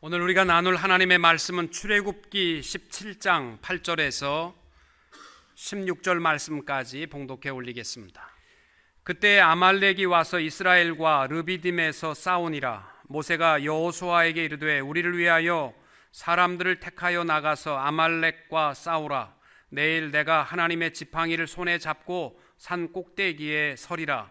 오늘 우리가 나눌 하나님의 말씀은 출애굽기 17장 8절에서 16절 말씀까지 봉독해 올리겠습니다. 그때 아말렉이 와서 이스라엘과 르비딤에서 싸우니라. 모세가 여호수아에게 이르되 우리를 위하여 사람들을 택하여 나가서 아말렉과 싸우라. 내일 내가 하나님의 지팡이를 손에 잡고 산 꼭대기에 서리라.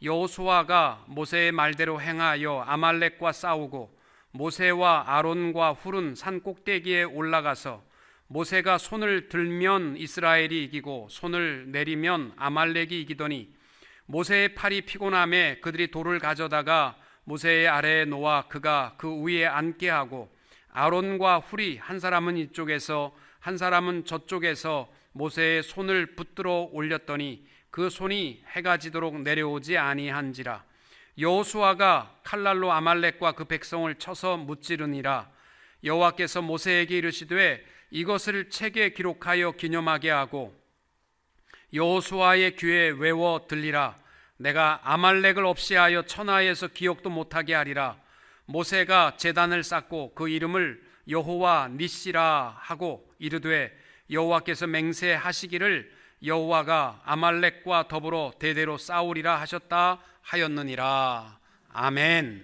여호수아가 모세의 말대로 행하여 아말렉과 싸우고 모세와 아론과 훌은 산 꼭대기에 올라가서 모세가 손을 들면 이스라엘이 이기고 손을 내리면 아말렉이 이기더니 모세의 팔이 피곤함에 그들이 돌을 가져다가 모세의 아래에 놓아 그가 그 위에 앉게 하고 아론과 훌이 한 사람은 이쪽에서 한 사람은 저쪽에서 모세의 손을 붙들어 올렸더니 그 손이 해가 지도록 내려오지 아니한지라. 여호수아가 칼날로 아말렉과 그 백성을 쳐서 무찌르니라. 여호와께서 모세에게 이르시되 이것을 책에 기록하여 기념하게 하고 여호수아의 귀에 외워 들리라. 내가 아말렉을 없이하여 천하에서 기억도 못하게 하리라. 모세가 제단을 쌓고 그 이름을 여호와 니시라 하고 이르되 여호와께서 맹세하시기를 여호와가 아말렉과 더불어 대대로 싸우리라 하셨다 하였느니라. 아멘.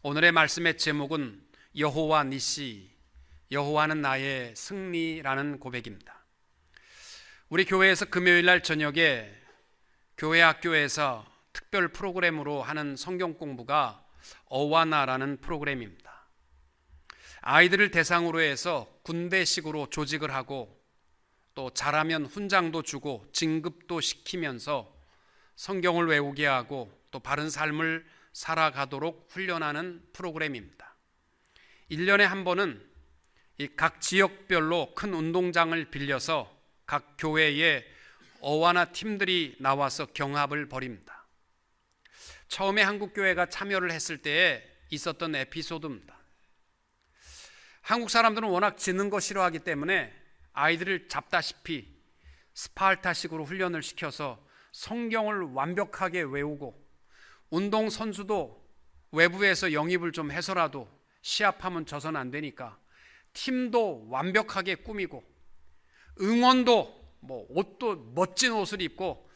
오늘의 말씀의 제목은 여호와 니시, 여호와는 나의 승리라는 고백입니다. 우리 교회에서 금요일날 저녁에 교회 학교에서 특별 프로그램으로 하는 성경 공부가 어와나라는 프로그램입니다. 아이들을 대상으로 해서 군대식으로 조직을 하고 또 잘하면 훈장도 주고 진급도 시키면서 성경을 외우게 하고 또 바른 삶을 살아가도록 훈련하는 프로그램입니다. 1년에 한 번은 각 지역별로 큰 운동장을 빌려서 각 교회에 어와나 팀들이 나와서 경합을 벌입니다. 처음에 한국교회가 참여를 했을 때에 있었던 에피소드입니다. 한국 사람들은 워낙 지는 거 싫어하기 때문에 아이들을 잡다시피 스파르타식으로 훈련을 시켜서 성경을 완벽하게 외우고 운동선수도 외부에서 영입을 좀 해서라도 시합하면 져서는 안 되니까 팀도 완벽하게 꾸미고 응원도 옷도 멋진 옷을 입고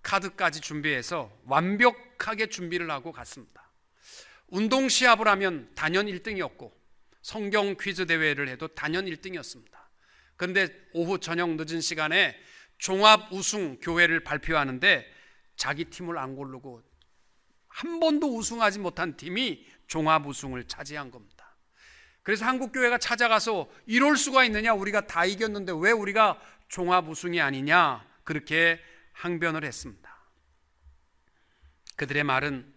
카드까지 준비해서 완벽하게 준비를 하고 갔습니다. 운동 시합을 하면 단연 1등이었고 성경 퀴즈 대회를 해도 단연 1등이었습니다. 그런데 오후 저녁 늦은 시간에 종합 우승 교회를 발표하는데 자기 팀을 안 고르고 한 번도 우승하지 못한 팀이 종합 우승을 차지한 겁니다. 그래서 한국교회가 찾아가서 이럴 수가 있느냐, 우리가 다 이겼는데 왜 우리가 종합 우승이 아니냐, 그렇게 항변을 했습니다. 그들의 말은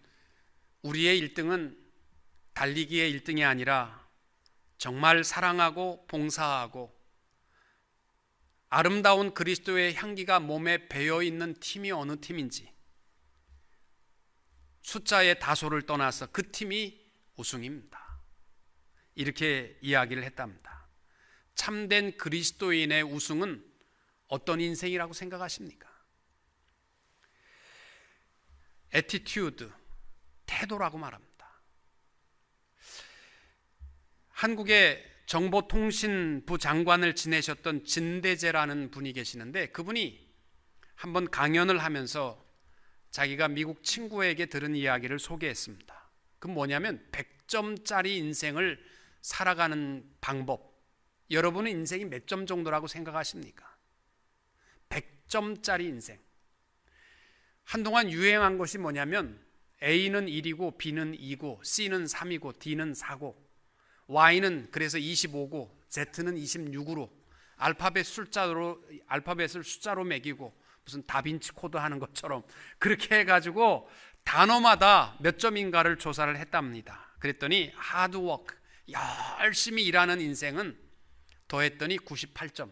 우리의 1등은 달리기의 1등이 아니라 정말 사랑하고 봉사하고 아름다운 그리스도의 향기가 몸에 배어있는 팀이 어느 팀인지, 숫자의 다소를 떠나서 그 팀이 우승입니다. 이렇게 이야기를 했답니다. 참된 그리스도인의 우승은 어떤 인생이라고 생각하십니까? 애티튜드, 태도라고 말합니다. 한국의 정보통신부 장관을 지내셨던 진대재라는 분이 계시는데 그분이 한번 강연을 하면서 자기가 미국 친구에게 들은 이야기를 소개했습니다. 그건 뭐냐면 100점짜리 인생을 살아가는 방법. 여러분은 인생이 몇 점 정도라고 생각하십니까? 100점짜리 인생. 한동안 유행한 것이 뭐냐면 A는 1이고 B는 2고 C는 3이고 D는 4고 Y는 그래서 25고 Z는 26으로 알파벳을 숫자로 매기고 무슨 다빈치 코드 하는 것처럼 그렇게 해가지고 단어마다 몇 점인가를 조사를 했답니다. 그랬더니 하드워크, 열심히 일하는 인생은 더했더니 98점.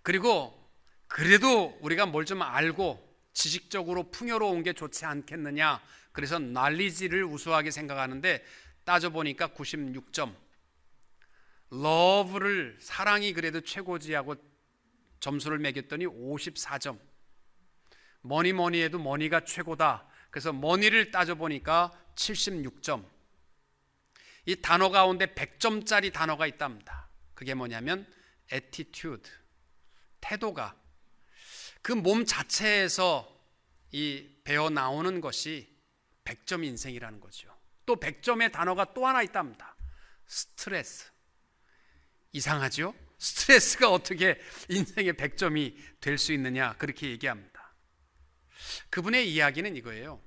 그리고 그래도 우리가 뭘 좀 알고 지식적으로 풍요로운 게 좋지 않겠느냐, 그래서 날리지를 우수하게 생각하는데 따져보니까 96점. 러브를, 사랑이 그래도 최고지 하고 점수를 매겼더니 54점. 뭐니 해도 머니가 최고다. 그래서 머니를 따져보니까 76점. 이 단어 가운데 100점짜리 단어가 있답니다. 그게 뭐냐면 attitude, 태도가 그 몸 자체에서 이 배어 나오는 것이 100점 인생이라는 거죠. 또 100점의 단어가 또 하나 있답니다. 스트레스. 이상하죠? 스트레스가 어떻게 인생의 100점이 될 수 있느냐, 그렇게 얘기합니다. 그분의 이야기는 이거예요.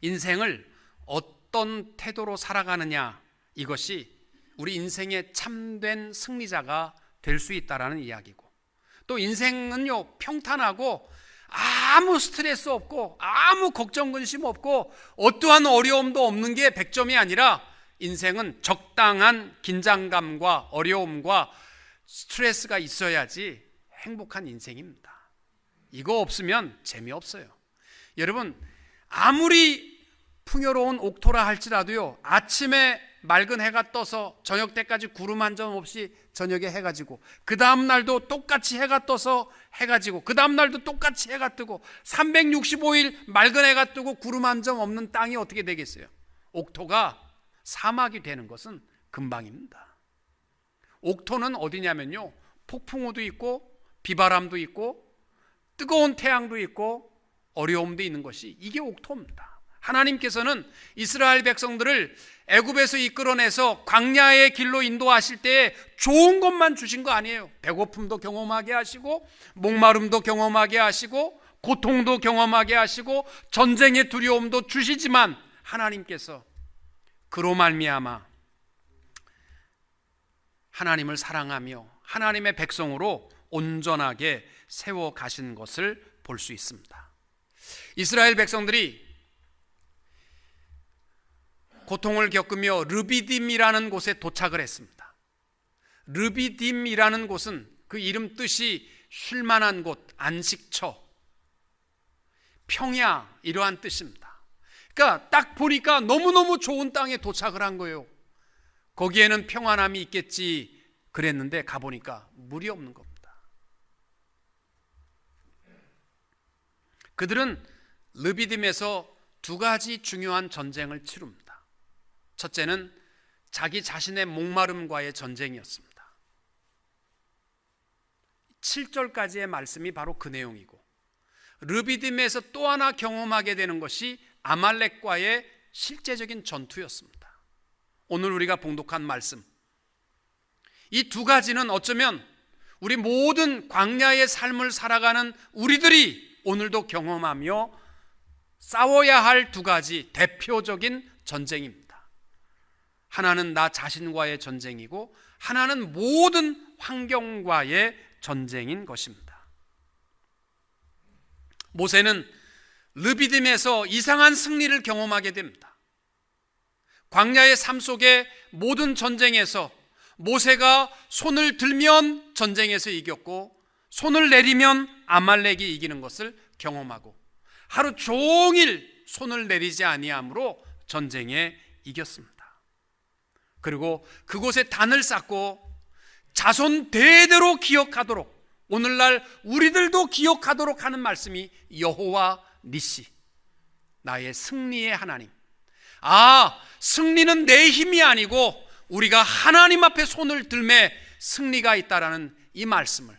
인생을 어떤 태도로 살아가느냐, 이것이 우리 인생의 참된 승리자가 될 수 있다라는 이야기고, 또 인생은요 평탄하고 아무 스트레스 없고 아무 걱정 근심 없고 어떠한 어려움도 없는 게 100점이 아니라, 인생은 적당한 긴장감과 어려움과 스트레스가 있어야지 행복한 인생입니다. 이거 없으면 재미없어요. 여러분, 아무리 풍요로운 옥토라 할지라도요, 아침에 맑은 해가 떠서 저녁 때까지 구름 한 점 없이 저녁에 해가 지고, 그 다음 날도 똑같이 해가 떠서 해가 지고, 그 다음 날도 똑같이 해가 뜨고, 365일 맑은 해가 뜨고 구름 한 점 없는 땅이 어떻게 되겠어요? 옥토가 사막이 되는 것은 금방입니다. 옥토는 어디냐면요, 폭풍우도 있고 비바람도 있고 뜨거운 태양도 있고 어려움도 있는 것이, 이게 옥토입니다. 하나님께서는 이스라엘 백성들을 애굽에서 이끌어내서 광야의 길로 인도하실 때에 좋은 것만 주신 거 아니에요. 배고픔도 경험하게 하시고, 목마름도 경험하게 하시고, 고통도 경험하게 하시고, 전쟁의 두려움도 주시지만, 하나님께서 그로 말미암아 하나님을 사랑하며 하나님의 백성으로 온전하게 세워 가신 것을 볼 수 있습니다. 이스라엘 백성들이 고통을 겪으며 르비딤이라는 곳에 도착을 했습니다. 르비딤이라는 곳은 그 이름 뜻이 쉴만한 곳, 안식처, 평야, 이러한 뜻입니다. 그러니까 딱 보니까 너무너무 좋은 땅에 도착을 한 거예요. 거기에는 평안함이 있겠지 그랬는데 가보니까 물이 없는 겁니다. 그들은 르비딤에서 두 가지 중요한 전쟁을 치릅니다. 첫째는 자기 자신의 목마름과의 전쟁이었습니다. 7절까지의 말씀이 바로 그 내용이고, 르비딤에서 또 하나 경험하게 되는 것이 아말렉과의 실제적인 전투였습니다. 오늘 우리가 봉독한 말씀, 이 두 가지는 어쩌면 우리 모든 광야의 삶을 살아가는 우리들이 오늘도 경험하며 싸워야 할 두 가지 대표적인 전쟁입니다. 하나는 나 자신과의 전쟁이고, 하나는 모든 환경과의 전쟁인 것입니다. 모세는 르비딤에서 이상한 승리를 경험하게 됩니다. 광야의 삶 속의 모든 전쟁에서 모세가 손을 들면 전쟁에서 이겼고, 손을 내리면 아말렉이 이기는 것을 경험하고, 하루 종일 손을 내리지 아니함으로 전쟁에 이겼습니다. 그리고 그곳에 단을 쌓고 자손 대대로 기억하도록, 오늘날 우리들도 기억하도록 하는 말씀이 여호와 니시, 나의 승리의 하나님. 아, 승리는 내 힘이 아니고 우리가 하나님 앞에 손을 들매 승리가 있다라는 이 말씀을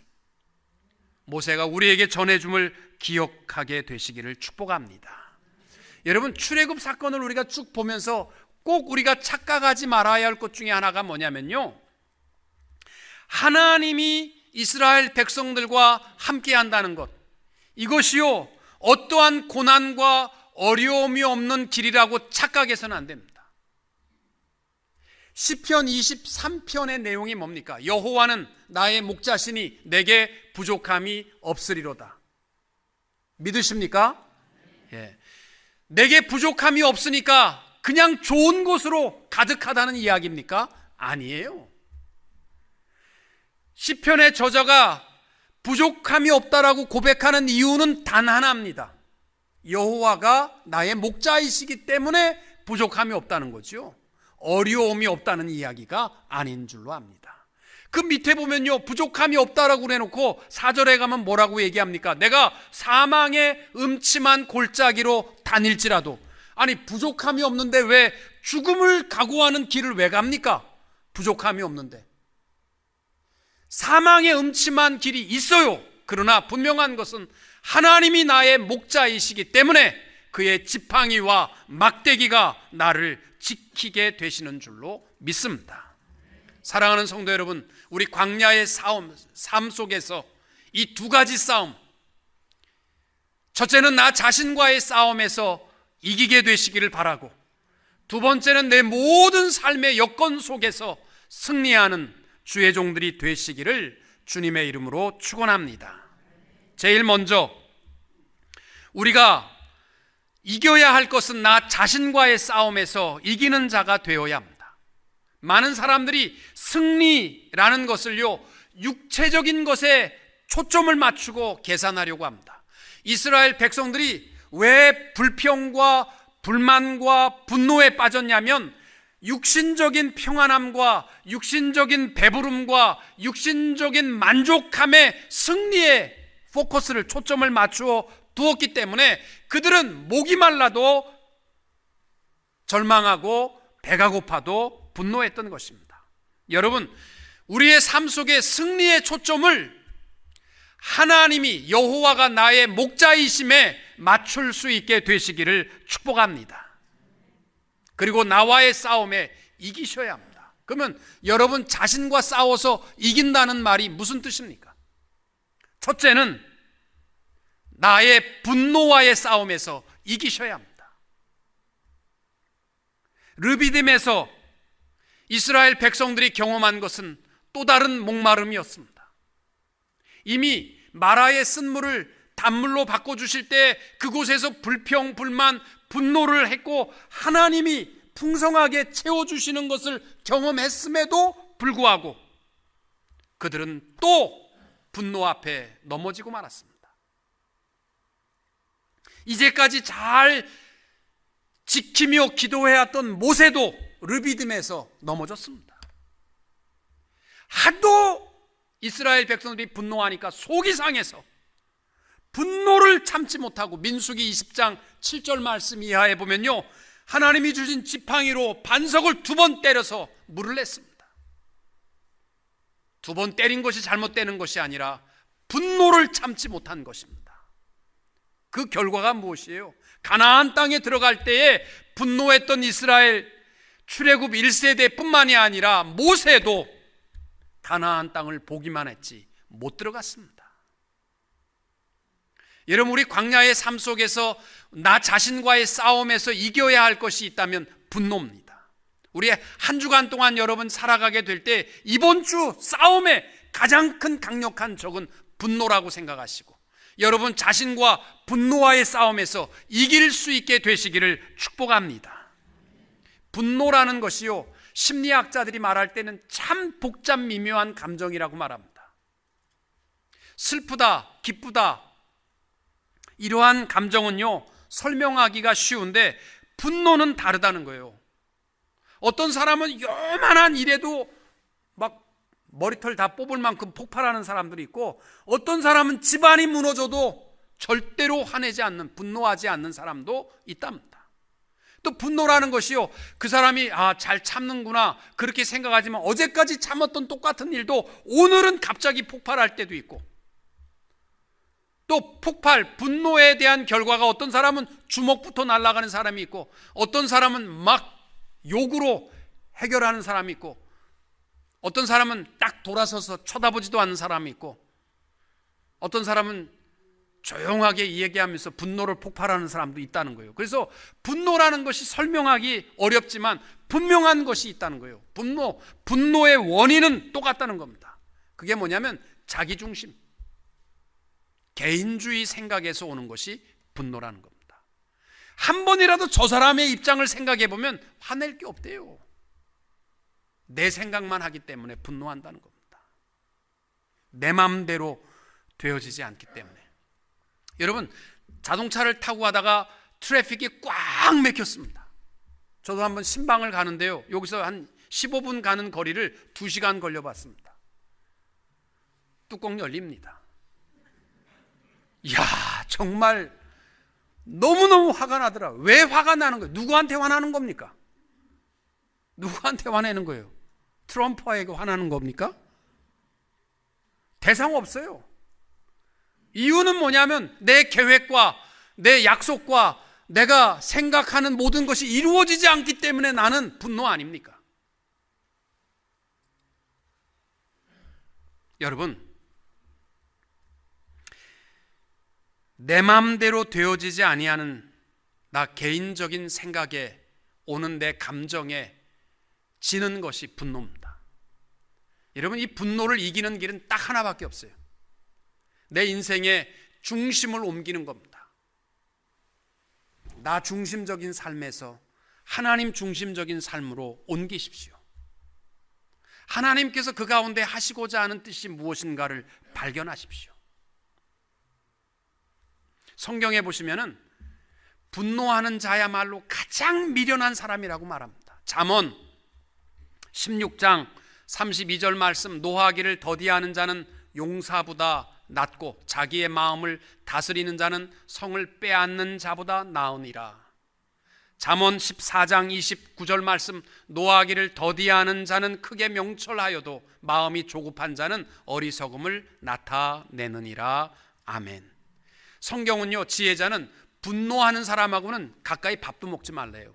모세가 우리에게 전해줌을 기억하게 되시기를 축복합니다. 여러분, 출애굽 사건을 우리가 쭉 보면서 꼭 우리가 착각하지 말아야 할 것 중에 하나가 뭐냐면요, 하나님이 이스라엘 백성들과 함께 한다는 것, 이것이요 어떠한 고난과 어려움이 없는 길이라고 착각해서는 안 됩니다. 시편 23편의 내용이 뭡니까? 여호와는 나의 목자시니 내게 부족함이 없으리로다. 믿으십니까? 예. 내게 부족함이 없으니까 그냥 좋은 곳으로 가득하다는 이야기입니까? 아니에요. 시편의 저자가 부족함이 없다라고 고백하는 이유는 단 하나입니다. 여호와가 나의 목자이시기 때문에 부족함이 없다는 거죠. 어려움이 없다는 이야기가 아닌 줄로 압니다. 그 밑에 보면요, 부족함이 없다라고 해놓고 4절에 가면 뭐라고 얘기합니까? 내가 사망의 음침한 골짜기로 다닐지라도 아니, 부족함이 없는데 왜 죽음을 각오하는 길을 왜 갑니까? 부족함이 없는데. 사망의 음침한 길이 있어요. 그러나 분명한 것은 하나님이 나의 목자이시기 때문에 그의 지팡이와 막대기가 나를 지키게 되시는 줄로 믿습니다. 사랑하는 성도 여러분, 우리 광야의 삶 속에서 이 두 가지 싸움, 첫째는 나 자신과의 싸움에서 이기게 되시기를 바라고, 두 번째는 내 모든 삶의 여건 속에서 승리하는 주의 종들이 되시기를 주님의 이름으로 축원합니다. 제일 먼저 우리가 이겨야 할 것은 나 자신과의 싸움에서 이기는 자가 되어야 합니다. 많은 사람들이 승리라는 것을요, 육체적인 것에 초점을 맞추고 계산하려고 합니다. 이스라엘 백성들이 왜 불평과 불만과 분노에 빠졌냐면 육신적인 평안함과 육신적인 배부름과 육신적인 만족함의 승리에 포커스를, 초점을 맞추어 두었기 때문에 그들은 목이 말라도 절망하고 배가 고파도 분노했던 것입니다. 여러분, 우리의 삶 속에 승리의 초점을 하나님이, 여호와가 나의 목자이심에 맞출 수 있게 되시기를 축복합니다. 그리고 나와의 싸움에 이기셔야 합니다. 그러면 여러분 자신과 싸워서 이긴다는 말이 무슨 뜻입니까? 첫째는 나의 분노와의 싸움에서 이기셔야 합니다. 르비딤에서 이스라엘 백성들이 경험한 것은 또 다른 목마름이었습니다. 이미 마라의 쓴물을 단물로 바꿔주실 때 그곳에서 불평, 불만, 분노를 했고 하나님이 풍성하게 채워주시는 것을 경험했음에도 불구하고 그들은 또 분노 앞에 넘어지고 말았습니다. 이제까지 잘 지키며 기도해왔던 모세도 르비딤에서 넘어졌습니다. 하도 이스라엘 백성들이 분노하니까 속이 상해서 분노를 참지 못하고, 민수기 20장 7절 말씀 이하에 보면요, 하나님이 주신 지팡이로 반석을 2번 때려서 물을 냈습니다. 2번 때린 것이 잘못되는 것이 아니라 분노를 참지 못한 것입니다. 그 결과가 무엇이에요? 가나안 땅에 들어갈 때에 분노했던 이스라엘 출애굽 1세대뿐만이 아니라 모세도 가나안 땅을 보기만 했지 못 들어갔습니다. 여러분, 우리 광야의 삶 속에서 나 자신과의 싸움에서 이겨야 할 것이 있다면 분노입니다. 우리 한 주간 동안 여러분 살아가게 될 때 이번 주 싸움의 가장 큰 강력한 적은 분노라고 생각하시고, 여러분 자신과 분노와의 싸움에서 이길 수 있게 되시기를 축복합니다. 분노라는 것이요, 심리학자들이 말할 때는 참 복잡 미묘한 감정이라고 말합니다. 슬프다, 기쁘다, 이러한 감정은요 설명하기가 쉬운데 분노는 다르다는 거예요. 어떤 사람은 요만한 일에도 막 머리털 다 뽑을 만큼 폭발하는 사람들이 있고, 어떤 사람은 집안이 무너져도 절대로 화내지 않는, 분노하지 않는 사람도 있답니다. 또 분노라는 것이요, 그 사람이 잘 참는구나 그렇게 생각하지만 어제까지 참았던 똑같은 일도 오늘은 갑자기 폭발할 때도 있고, 또 폭발, 분노에 대한 결과가 어떤 사람은 주먹부터 날아가는 사람이 있고, 어떤 사람은 막 욕으로 해결하는 사람이 있고, 어떤 사람은 딱 돌아서서 쳐다보지도 않는 사람이 있고, 어떤 사람은 조용하게 얘기하면서 분노를 폭발하는 사람도 있다는 거예요. 그래서 분노라는 것이 설명하기 어렵지만 분명한 것이 있다는 거예요. 분노의 원인은 똑같다는 겁니다. 그게 뭐냐면 자기중심, 개인주의 생각에서 오는 것이 분노라는 겁니다. 한 번이라도 저 사람의 입장을 생각해 보면 화낼 게 없대요. 내 생각만 하기 때문에 분노한다는 겁니다. 내 마음대로 되어지지 않기 때문에. 여러분, 자동차를 타고 가다가 트래픽이 꽉 막혔습니다. 저도 한번 신방을 가는데요, 여기서 한 15분 가는 거리를 2시간 걸려봤습니다. 뚜껑 열립니다. 이야, 정말 너무너무 화가 나더라고요. 왜 화가 나는 거예요? 누구한테 화나는 겁니까? 누구한테 화내는 거예요? 트럼프에게 화나는 겁니까? 대상 없어요. 이유는 뭐냐면 내 계획과 내 약속과 내가 생각하는 모든 것이 이루어지지 않기 때문에 나는 분노 아닙니까? 여러분, 내 마음대로 되어지지 아니하는 나 개인적인 생각에 오는 내 감정에 지는 것이 분노입니다. 여러분, 이 분노를 이기는 길은 딱 하나밖에 없어요. 내 인생의 중심을 옮기는 겁니다. 나 중심적인 삶에서 하나님 중심적인 삶으로 옮기십시오. 하나님께서 그 가운데 하시고자 하는 뜻이 무엇인가를 발견하십시오. 성경에 보시면은 분노하는 자야말로 가장 미련한 사람이라고 말합니다. 잠언 16장 32절 말씀, 노하기를 더디하는 자는 용사보다 낫고 자기의 마음을 다스리는 자는 성을 빼앗는 자보다 나으니라. 잠언 14장 29절 말씀, 노하기를 더디하는 자는 크게 명철하여도 마음이 조급한 자는 어리석음을 나타내느니라. 아멘. 성경은요, 지혜자는 분노하는 사람하고는 가까이 밥도 먹지 말래요.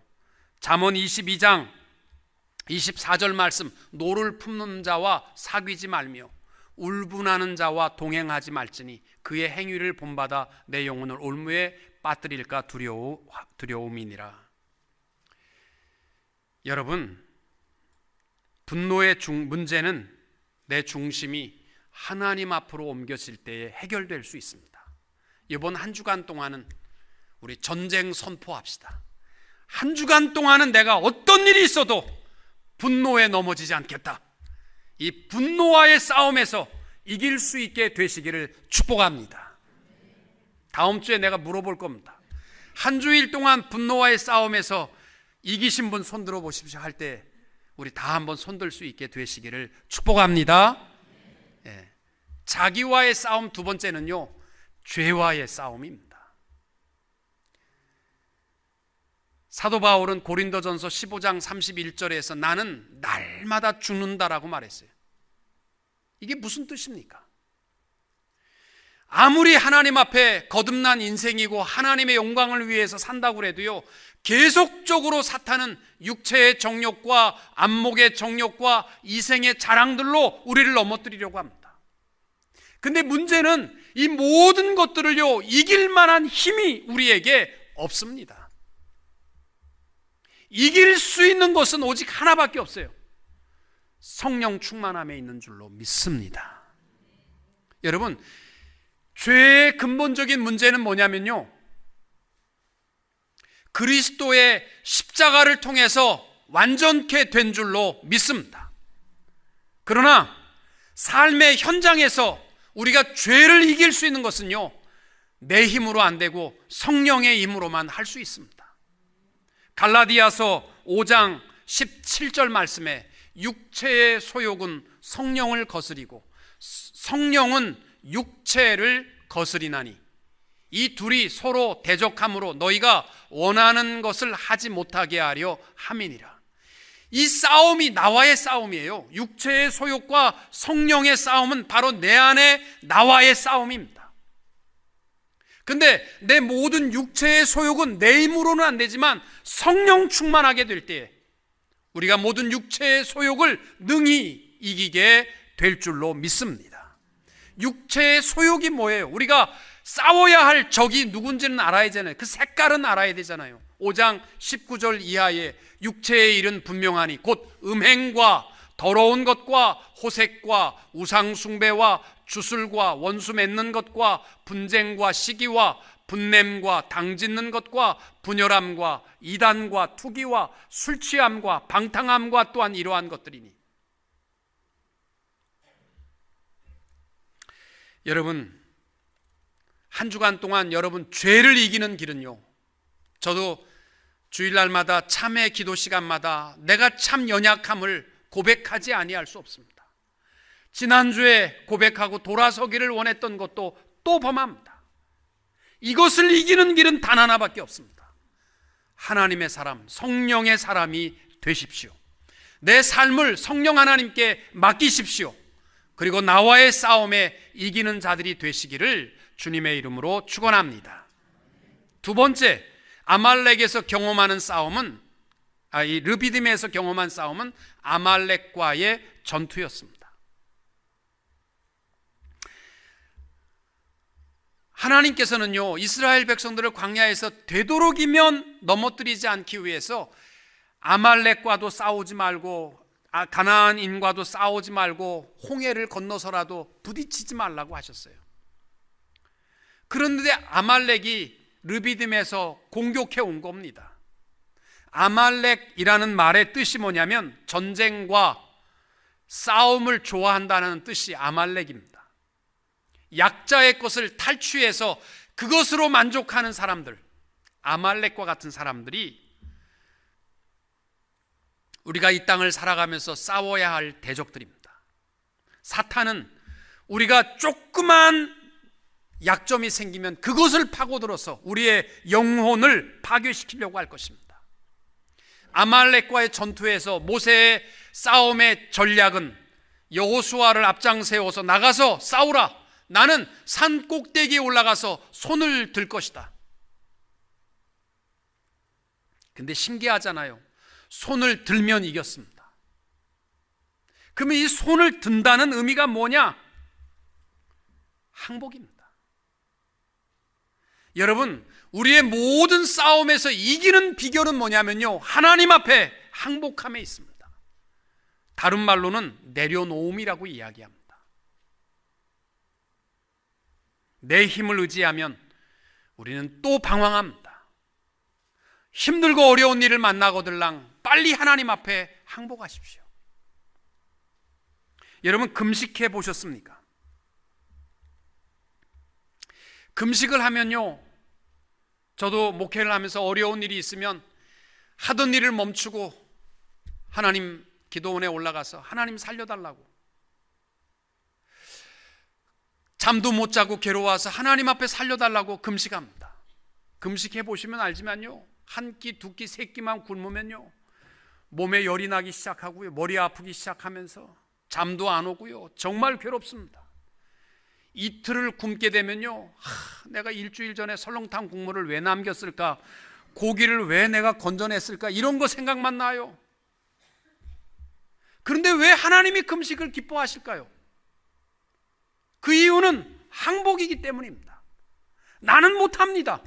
잠언 22장 24절 말씀, 노를 품는 자와 사귀지 말며 울분하는 자와 동행하지 말지니 그의 행위를 본받아 내 영혼을 올무에 빠뜨릴까 두려움이니라. 여러분, 분노의 문제는 내 중심이 하나님 앞으로 옮겨질 때에 해결될 수 있습니다. 이번 한 주간 동안은 우리 전쟁 선포합시다. 한 주간 동안은 내가 어떤 일이 있어도 분노에 넘어지지 않겠다. 이 분노와의 싸움에서 이길 수 있게 되시기를 축복합니다. 다음 주에 내가 물어볼 겁니다. 한 주일 동안 분노와의 싸움에서 이기신 분 손들어 보십시오 할 때 우리 다 한번 손들 수 있게 되시기를 축복합니다. 예. 자기와의 싸움 두 번째는요, 죄와의 싸움입니다. 사도 바울은 고린도전서 15장 31절에서 나는 날마다 죽는다라고 말했어요. 이게 무슨 뜻입니까? 아무리 하나님 앞에 거듭난 인생이고 하나님의 영광을 위해서 산다고 해도요, 계속적으로 사탄은 육체의 정욕과 안목의 정욕과 이생의 자랑들로 우리를 넘어뜨리려고 합니다. 근데 문제는 이 모든 것들을요, 이길 만한 힘이 우리에게 없습니다. 이길 수 있는 것은 오직 하나밖에 없어요. 성령 충만함에 있는 줄로 믿습니다. 여러분, 죄의 근본적인 문제는 뭐냐면요, 그리스도의 십자가를 통해서 완전케 된 줄로 믿습니다. 그러나 삶의 현장에서 우리가 죄를 이길 수 있는 것은요, 내 힘으로 안 되고 성령의 힘으로만 할 수 있습니다. 갈라디아서 5장 17절 말씀에 육체의 소욕은 성령을 거스리고 성령은 육체를 거스리나니 이 둘이 서로 대적함으로 너희가 원하는 것을 하지 못하게 하려 함이니라. 이 싸움이 나와의 싸움이에요. 육체의 소욕과 성령의 싸움은 바로 내 안에 나와의 싸움입니다. 근데 내 모든 육체의 소욕은 내 힘으로는 안 되지만 성령 충만하게 될 때에 우리가 모든 육체의 소욕을 능히 이기게 될 줄로 믿습니다. 육체의 소욕이 뭐예요? 우리가 싸워야 할 적이 누군지는 알아야 되잖아요. 그 색깔은 알아야 되잖아요. 5장 19절 이하에 육체의 일은 분명하니 곧 음행과 더러운 것과 호색과 우상숭배와 주술과 원수 맺는 것과 분쟁과 시기와 분냄과 당짓는 것과 분열함과 이단과 투기와 술취함과 방탕함과 또한 이러한 것들이니. 여러분, 한 주간 동안 여러분 죄를 이기는 길은요, 저도 주일날마다 참회 기도 시간마다 내가 참 연약함을 고백하지 아니할 수 없습니다. 지난주에 고백하고 돌아서기를 원했던 것도 또 범합니다. 이것을 이기는 길은 단 하나밖에 없습니다. 하나님의 사람, 성령의 사람이 되십시오. 내 삶을 성령 하나님께 맡기십시오. 그리고 나와의 싸움에 이기는 자들이 되시기를 주님의 이름으로 축원합니다. 두 번째, 아말렉에서 경험하는 싸움은 이 르비딤에서 경험한 싸움은 아말렉과의 전투였습니다. 하나님께서는요, 이스라엘 백성들을 광야에서 되도록이면 넘어뜨리지 않기 위해서 아말렉과도 싸우지 말고 가나안인과도 싸우지 말고 홍해를 건너서라도 부딪히지 말라고 하셨어요. 그런데 아말렉이 르비딤에서 공격해 온 겁니다. 아말렉이라는 말의 뜻이 뭐냐면 전쟁과 싸움을 좋아한다는 뜻이 아말렉입니다. 약자의 것을 탈취해서 그것으로 만족하는 사람들, 아말렉과 같은 사람들이 우리가 이 땅을 살아가면서 싸워야 할 대적들입니다. 사탄은 우리가 조그만 약점이 생기면 그것을 파고들어서 우리의 영혼을 파괴시키려고 할 것입니다. 아말렉과의 전투에서 모세의 싸움의 전략은 여호수아를 앞장 세워서 나가서 싸우라. 나는 산 꼭대기에 올라가서 손을 들 것이다. 근데 신기하잖아요. 손을 들면 이겼습니다. 그러면 이 손을 든다는 의미가 뭐냐? 항복입니다. 여러분, 우리의 모든 싸움에서 이기는 비결은 뭐냐면요, 하나님 앞에 항복함에 있습니다. 다른 말로는 내려놓음이라고 이야기합니다. 내 힘을 의지하면 우리는 또 방황합니다. 힘들고 어려운 일을 만나거들랑 빨리 하나님 앞에 항복하십시오. 여러분, 금식해 보셨습니까? 금식을 하면요, 저도 목회를 하면서 어려운 일이 있으면 하던 일을 멈추고 하나님 기도원에 올라가서 하나님 살려달라고, 잠도 못 자고 괴로워서 하나님 앞에 살려달라고 금식합니다. 금식해 보시면 알지만요, 한 끼, 두 끼, 세 끼만 굶으면요 몸에 열이 나기 시작하고요, 머리 아프기 시작하면서 잠도 안 오고요, 정말 괴롭습니다. 이틀을 굶게 되면요, 내가 일주일 전에 설렁탕 국물을 왜 남겼을까, 고기를 왜 내가 건져냈을까, 이런 거 생각만 나요. 그런데 왜 하나님이 금식을 기뻐하실까요? 그 이유는 항복이기 때문입니다. 나는 못합니다.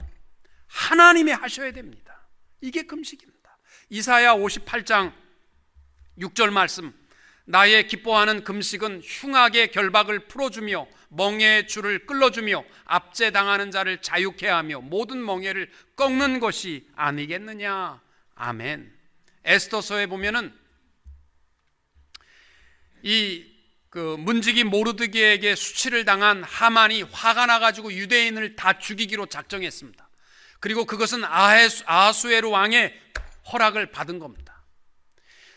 하나님이 하셔야 됩니다. 이게 금식입니다. 이사야 58장 6절 말씀, 나의 기뻐하는 금식은 흉악의 결박을 풀어주며 멍에의 줄을 끌어주며 압제당하는 자를 자유케 하며 모든 멍에를 꺾는 것이 아니겠느냐. 아멘. 에스더서에 보면은 문지기 모르드게에게 수치를 당한 하만이 화가 나가지고 유대인을 다 죽이기로 작정했습니다. 그리고 그것은 아하수에로 왕의 허락을 받은 겁니다.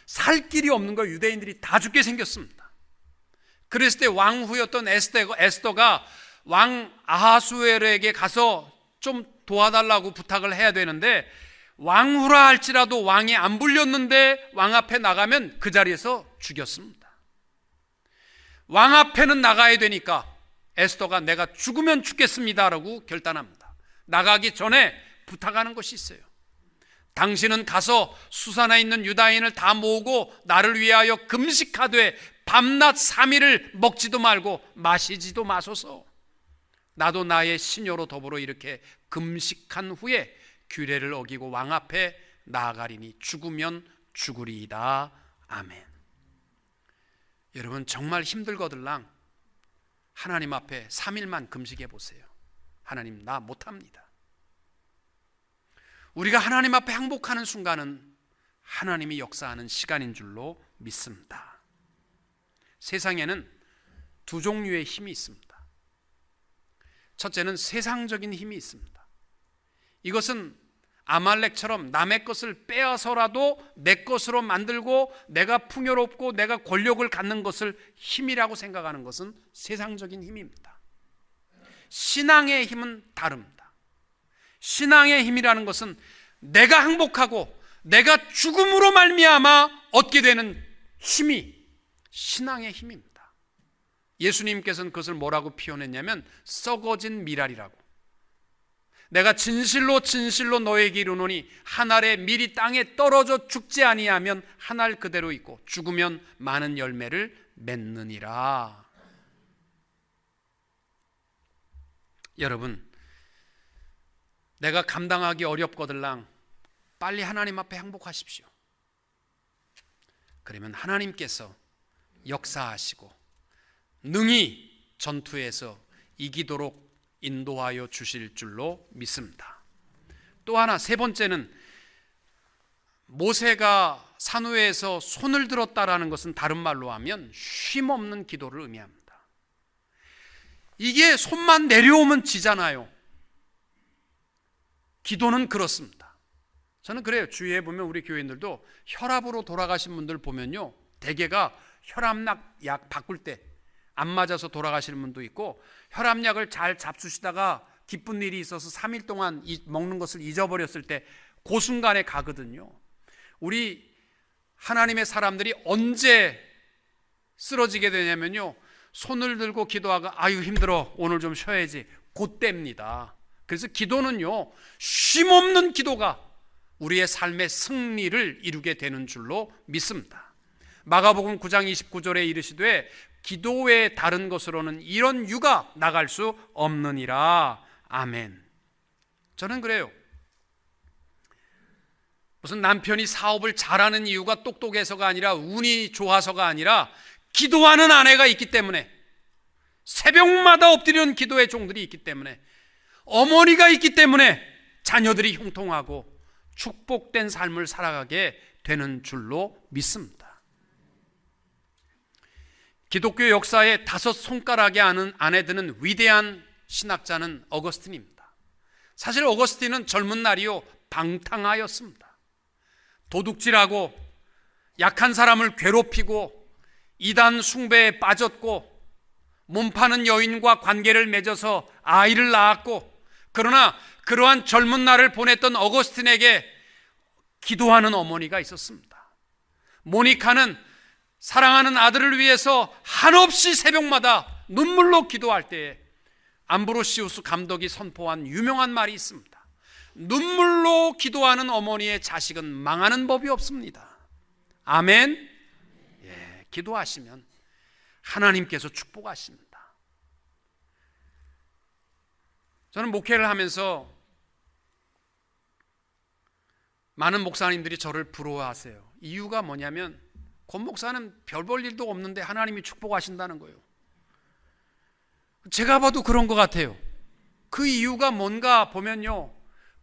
살 길이 없는 거, 유대인들이 다 죽게 생겼습니다. 그랬을 때 왕후였던 에스더가 왕 아하수에로에게 가서 좀 도와달라고 부탁을 해야 되는데, 왕후라 할지라도 왕이 안 불렸는데 왕 앞에 나가면 그 자리에서 죽였습니다. 왕 앞에는 나가야 되니까 에스더가 내가 죽으면 죽겠습니다라고 결단합니다. 나가기 전에 부탁하는 것이 있어요. 당신은 가서 수산에 있는 유다인을 다 모으고 나를 위하여 금식하되 밤낮 3일을 먹지도 말고 마시지도 마소서. 나도 나의 시녀로 더불어 이렇게 금식한 후에 규례를 어기고 왕 앞에 나아가리니 죽으면 죽으리이다. 아멘. 여러분, 정말 힘들거들랑 하나님 앞에 3일만 금식해 보세요. 하나님, 나 못합니다. 우리가 하나님 앞에 항복하는 순간은 하나님이 역사하는 시간인 줄로 믿습니다. 세상에는 두 종류의 힘이 있습니다. 첫째는 세상적인 힘이 있습니다. 이것은 아말렉처럼 남의 것을 빼앗아서라도 내 것으로 만들고 내가 풍요롭고 내가 권력을 갖는 것을 힘이라고 생각하는 것은 세상적인 힘입니다. 신앙의 힘은 다릅니다. 신앙의 힘이라는 것은 내가 행복하고 내가 죽음으로 말미암아 얻게 되는 힘이 신앙의 힘입니다. 예수님께서는 그것을 뭐라고 표현했냐면 썩어진 미랄이라고. 내가 진실로 진실로 너에게 이르노니 한 알의 밀이 땅에 떨어져 죽지 아니하면 한 알 그대로 있고 죽으면 많은 열매를 맺느니라. 여러분, 내가 감당하기 어렵거들랑 빨리 하나님 앞에 항복하십시오. 그러면 하나님께서 역사하시고 능히 전투에서 이기도록 인도하여 주실 줄로 믿습니다. 또 하나, 세 번째는 모세가 산후에서 손을 들었다라는 것은 다른 말로 하면 쉼없는 기도를 의미합니다. 이게 손만 내려오면 지잖아요. 기도는 그렇습니다. 저는 그래요. 주위에 보면 우리 교인들도 혈압으로 돌아가신 분들 보면요, 대개가 혈압약 바꿀 때 안 맞아서 돌아가시는 분도 있고, 혈압약을 잘 잡수시다가 기쁜 일이 있어서 3일 동안 먹는 것을 잊어버렸을 때 그 순간에 가거든요. 우리 하나님의 사람들이 언제 쓰러지게 되냐면요, 손을 들고 기도하고 아유 힘들어 오늘 좀 쉬어야지, 그때입니다. 그래서 기도는요, 쉼없는 기도가 우리의 삶의 승리를 이루게 되는 줄로 믿습니다. 마가복음 9장 29절에 이르시되 기도 외에 다른 것으로는 이런 유가 나갈 수 없느니라. 아멘. 저는 그래요. 무슨 남편이 사업을 잘하는 이유가 똑똑해서가 아니라 운이 좋아서가 아니라 기도하는 아내가 있기 때문에, 새벽마다 엎드리는 기도의 종들이 있기 때문에, 어머니가 있기 때문에 자녀들이 형통하고 축복된 삶을 살아가게 되는 줄로 믿습니다. 기독교 역사의 5손가락에 안에 드는 위대한 신학자는 어거스틴입니다. 사실 어거스틴은 젊은 날이요 방탕하였습니다. 도둑질하고 약한 사람을 괴롭히고 이단 숭배에 빠졌고 몸 파는 여인과 관계를 맺어서 아이를 낳았고, 그러나 그러한 젊은 날을 보냈던 어거스틴에게 기도하는 어머니가 있었습니다. 모니카는 사랑하는 아들을 위해서 한없이 새벽마다 눈물로 기도할 때에 암브로시우스 감독이 선포한 유명한 말이 있습니다. 눈물로 기도하는 어머니의 자식은 망하는 법이 없습니다. 아멘. 예, 기도하시면 하나님께서 축복하십니다. 저는 목회를 하면서 많은 목사님들이 저를 부러워하세요. 이유가 뭐냐면, 권 목사는 별 볼 일도 없는데 하나님이 축복하신다는 거예요. 제가 봐도 그런 것 같아요. 그 이유가 뭔가 보면요,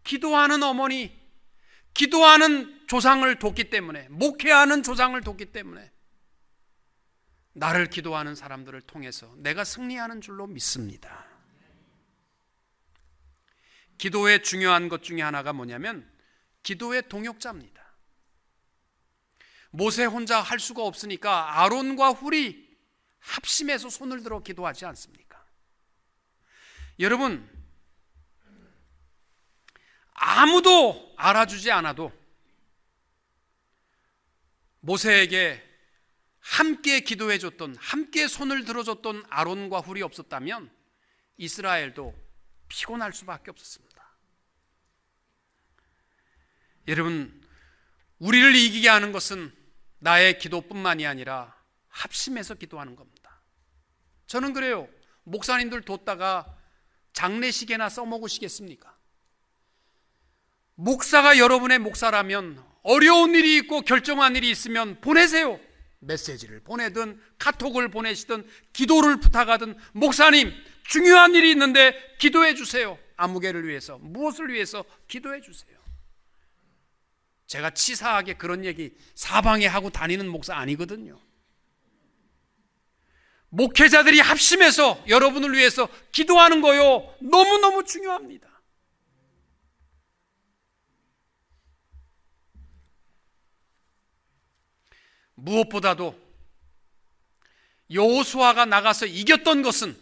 기도하는 어머니, 기도하는 조상을 돕기 때문에, 목회하는 조상을 돕기 때문에 나를 기도하는 사람들을 통해서 내가 승리하는 줄로 믿습니다. 기도의 중요한 것 중에 하나가 뭐냐면 기도의 동역자입니다. 모세 혼자 할 수가 없으니까 아론과 훌이 합심해서 손을 들어 기도하지 않습니까? 여러분, 아무도 알아주지 않아도 모세에게 함께 기도해줬던, 함께 손을 들어줬던 아론과 훌이 없었다면 이스라엘도 피곤할 수밖에 없었습니다. 여러분, 우리를 이기게 하는 것은 나의 기도뿐만이 아니라 합심해서 기도하는 겁니다. 저는 그래요. 목사님들 뒀다가 장례식에나 써먹으시겠습니까? 목사가 여러분의 목사라면 어려운 일이 있고 결정한 일이 있으면 보내세요. 메시지를 보내든 카톡을 보내시든 기도를 부탁하든, 목사님 중요한 일이 있는데 기도해 주세요. 아무개를 위해서, 무엇을 위해서 기도해 주세요. 제가 치사하게 그런 얘기 사방에 하고 다니는 목사 아니거든요. 목회자들이 합심해서 여러분을 위해서 기도하는 거요, 너무너무 중요합니다. 무엇보다도 여호수아가 나가서 이겼던 것은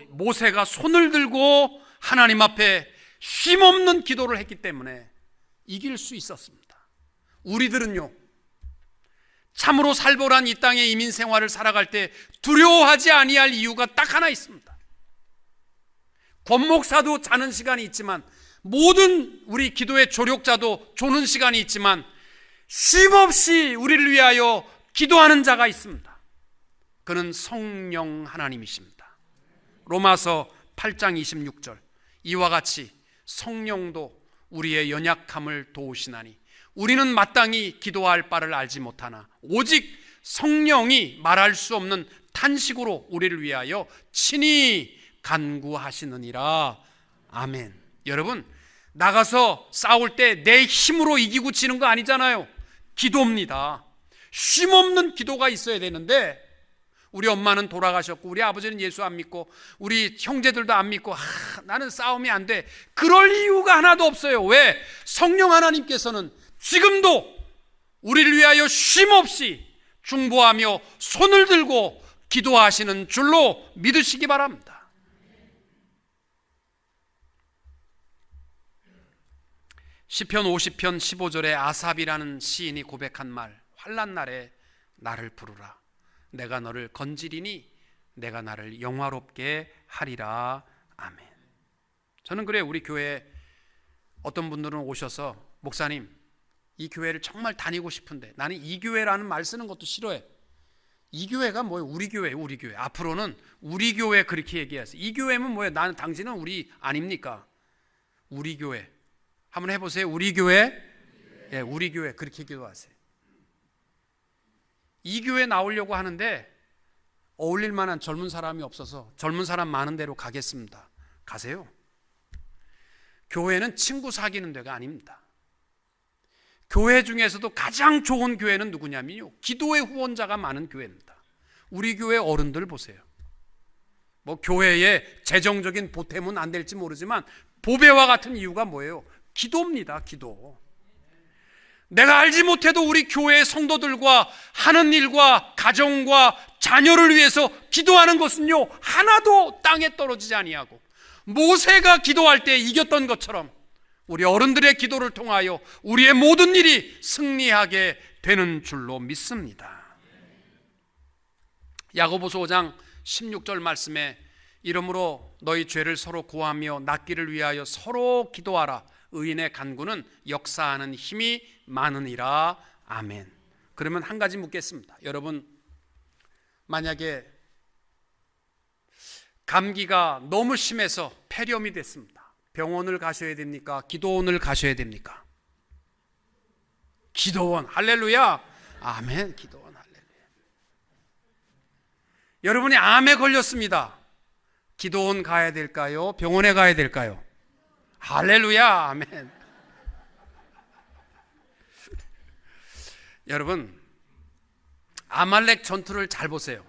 모세가 손을 들고 하나님 앞에 쉼없는 기도를 했기 때문에 이길 수 있었습니다. 우리들은요, 참으로 살벌한 이 땅의 이민 생활을 살아갈 때 두려워하지 아니할 이유가 딱 하나 있습니다. 권 목사도 자는 시간이 있지만, 모든 우리 기도의 조력자도 조는 시간이 있지만, 쉼없이 우리를 위하여 기도하는 자가 있습니다. 그는 성령 하나님이십니다. 로마서 8장 26절, 이와 같이 성령도 우리의 연약함을 도우시나니 우리는 마땅히 기도할 바를 알지 못하나 오직 성령이 말할 수 없는 탄식으로 우리를 위하여 친히 간구하시느니라. 아멘. 여러분, 나가서 싸울 때 내 힘으로 이기고 지는 거 아니잖아요. 기도입니다. 쉼없는 기도가 있어야 되는데, 우리 엄마는 돌아가셨고 우리 아버지는 예수 안 믿고 우리 형제들도 안 믿고 나는 싸움이 안 돼. 그럴 이유가 하나도 없어요. 왜? 성령 하나님께서는 지금도 우리를 위하여 쉼없이 중보하며 손을 들고 기도하시는 줄로 믿으시기 바랍니다. 시편 50편 15절에 아삽이라는 시인이 고백한 말, 환난 날에 나를 부르라. 내가 너를 건지리니 내가 나를 영화롭게 하리라. 아멘. 저는 그래요. 우리 교회에 어떤 분들은 오셔서, 목사님, 이 교회를 정말 다니고 싶은데 나는 이 교회라는 말 쓰는 것도 싫어해. 이 교회가 뭐예요? 우리 교회예요. 우리 교회. 앞으로는 우리 교회 그렇게 얘기하세요. 이 교회면 뭐예요? 나는, 당신은 우리 아닙니까? 우리 교회. 한번 해보세요. 우리 교회. 예, 우리 교회 그렇게 기도하세요. 이 교회 나오려고 하는데 어울릴 만한 젊은 사람이 없어서 젊은 사람 많은 데로 가겠습니다. 가세요. 교회는 친구 사귀는 데가 아닙니다. 교회 중에서도 가장 좋은 교회는 누구냐면요, 기도의 후원자가 많은 교회입니다. 우리 교회 어른들 보세요. 뭐 교회에 재정적인 보탬은 안 될지 모르지만 보배와 같은 이유가 뭐예요? 기도입니다. 기도. 내가 알지 못해도 우리 교회의 성도들과 하는 일과 가정과 자녀를 위해서 기도하는 것은요, 하나도 땅에 떨어지지 아니하고 모세가 기도할 때 이겼던 것처럼 우리 어른들의 기도를 통하여 우리의 모든 일이 승리하게 되는 줄로 믿습니다. 야고보서 5장 16절 말씀에 이러므로 너희 죄를 서로 고하며 낫기를 위하여 서로 기도하라. 의인의 간구는 역사하는 힘이 많으니라. 아멘. 그러면 한 가지 묻겠습니다. 여러분, 만약에 감기가 너무 심해서 폐렴이 됐습니다. 병원을 가셔야 됩니까? 기도원을 가셔야 됩니까? 기도원. 할렐루야. 아멘. 기도원. 할렐루야. 여러분이 암에 걸렸습니다. 기도원 가야 될까요? 병원에 가야 될까요? 할렐루야. 아멘. 여러분, 아말렉 전투를 잘 보세요.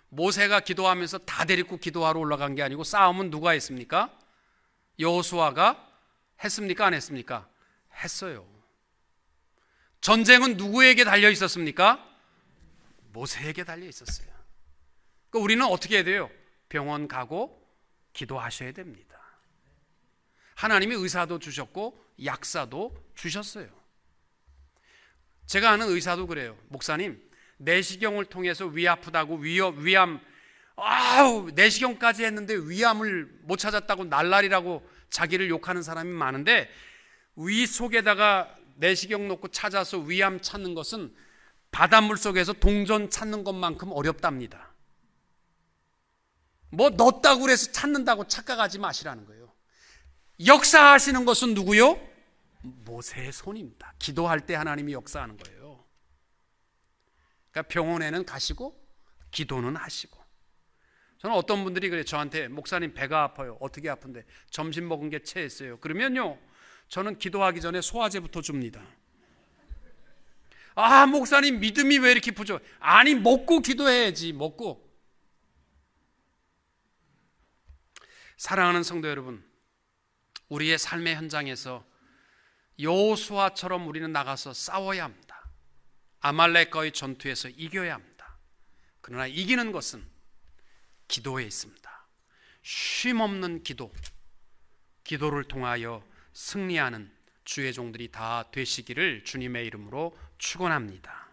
모세가 기도하면서 다 데리고 기도하러 올라간 게 아니고 싸움은 누가 했습니까? 여호수아가 했습니까? 안 했습니까? 했어요. 전쟁은 누구에게 달려 있었습니까? 모세에게 달려 있었어요. 그러니까 우리는 어떻게 해야 돼요? 병원 가고 기도하셔야 됩니다. 하나님이 의사도 주셨고 약사도 주셨어요. 제가 아는 의사도 그래요. 목사님, 내시경을 통해서 위 아프다고 위암, 내시경까지 했는데 위암을 못 찾았다고 날라리라고 자기를 욕하는 사람이 많은데, 위 속에다가 내시경 놓고 찾아서 위암 찾는 것은 바닷물 속에서 동전 찾는 것만큼 어렵답니다. 뭐 넣었다고 해서 찾는다고 착각하지 마시라는 거예요. 역사하시는 것은 누구요? 모세의 손입니다. 기도할 때 하나님이 역사하는 거예요. 그러니까 병원에는 가시고 기도는 하시고. 저는 어떤 분들이 그래요. 저한테, 목사님 배가 아파요. 어떻게 아픈데? 점심 먹은 게 체했어요. 그러면요, 저는 기도하기 전에 소화제부터 줍니다. 아, 목사님 믿음이 왜 이렇게 부족해? 아니, 먹고 기도해야지. 먹고. 사랑하는 성도 여러분, 우리의 삶의 현장에서 여호수아처럼 우리는 나가서 싸워야 합니다. 아말렉과의 전투에서 이겨야 합니다. 그러나 이기는 것은 기도에 있습니다. 쉼없는 기도를 통하여 승리하는 주의 종들이 다 되시기를 주님의 이름으로 축원합니다.